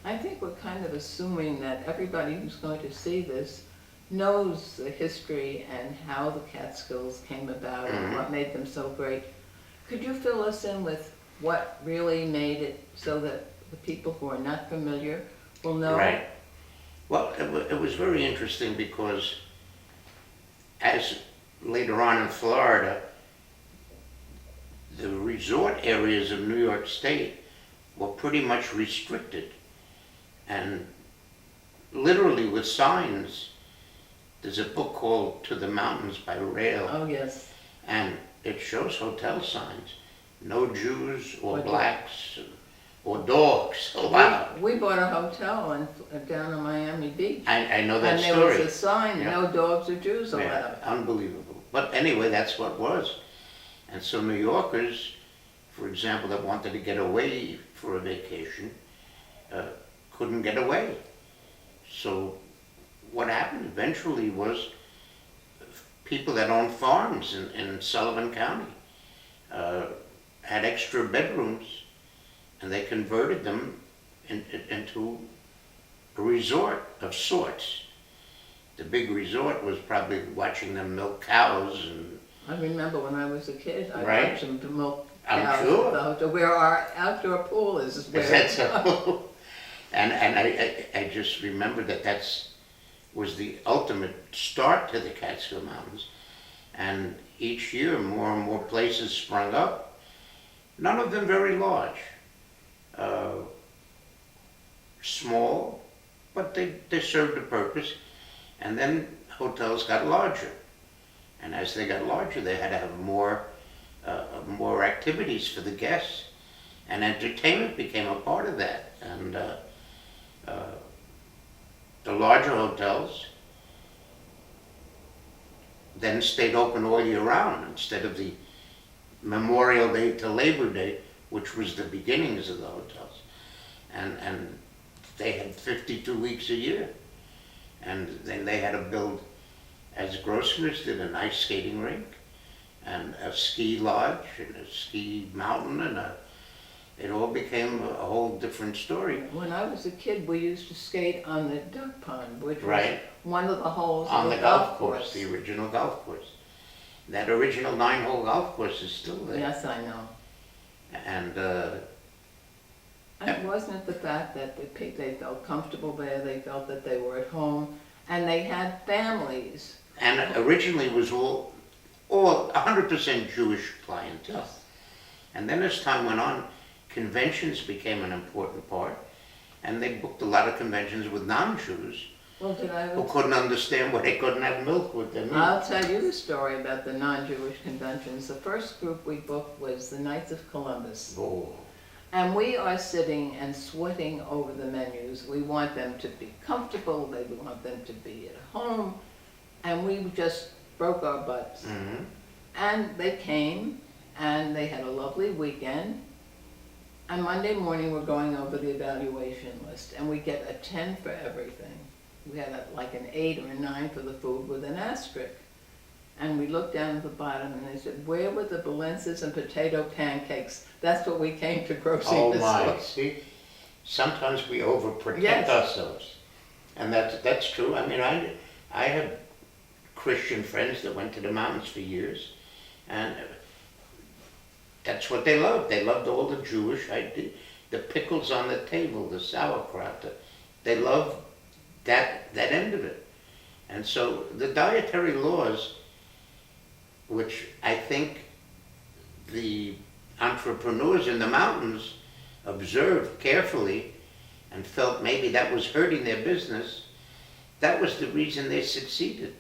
I think we're kind of assuming that everybody who's going to see this knows the history and how the Catskills came about and what made them so great. Could you fill us in with what really made it so that the people who are not familiar will know? Right. Well, it was very interesting because as later on in Florida, the resort areas of New York State were pretty much restricted. And literally with signs, there's a book called To the Mountains by Rail. Oh, yes. And it shows hotel signs. No Jews or blacks or dogs allowed. We bought a hotel down on Miami Beach. I know that and story. And there was a sign, Yeah. no dogs or Jews allowed. Yeah, unbelievable. But anyway, that's what it was. And so New Yorkers, for example, that wanted to get away for a vacation, couldn't get away. So what happened eventually was people that owned farms in Sullivan County had extra bedrooms, and they converted them into a resort of sorts. The big resort was probably watching them milk cows. And I remember when I was a kid, I Right. watched them to milk I'm cows sure. at the hotel, where our outdoor pool is where Is that so? And I just remember that was the ultimate start to the Catskill Mountains. And each year more and more places sprung up, none of them very large. Small, but they served a purpose. And then hotels got larger. And as they got larger, they had to have more activities for the guests. And entertainment became a part of that. And the larger hotels then stayed open all year round instead of the Memorial Day to Labor Day, which was the beginnings of the hotels. And they had 52 weeks a year. And then they had to build, as Grossingers did, an ice skating rink and a ski lodge and a ski mountain, and it all became a whole different story. When I was a kid, we used to skate on the duck pond, which Right. was one of the holes On of the golf course, the original golf course. That original 9-hole golf course is still there. Yes, I know. And And wasn't it the fact that they felt comfortable there, they felt that they were at home, and they had families? and originally it was all 100% Jewish clientele. Yes. And then as time went on, conventions became an important part, and they booked a lot of conventions with non-Jews Well, who couldn't understand why they couldn't have milk with their meat. I'll tell you the story about the non-Jewish conventions. The first group we booked was the Knights of Columbus. Oh, And we are sitting and sweating over the menus. We want them to be comfortable, we want them to be at home, and we just broke our butts. mhm. And they came, and they had a lovely weekend. And Monday morning, we're going over the evaluation list, and we get a 10 for everything. We had like an 8 or a 9 for the food with an asterisk. And we looked down at the bottom, and they said, "Where were the balences and potato pancakes?" That's what we came to Grossinger2. Oh my, see, sometimes we overprotect Yes. ourselves. And that's true. I mean, I had Christian friends that went to the mountains for years, and that's what they loved. They loved all the Jewish ideas, the pickles on the table, the sauerkraut. They loved that end of it. And so the dietary laws, which I think the entrepreneurs in the mountains observed carefully and felt maybe that was hurting their business, that was the reason they succeeded.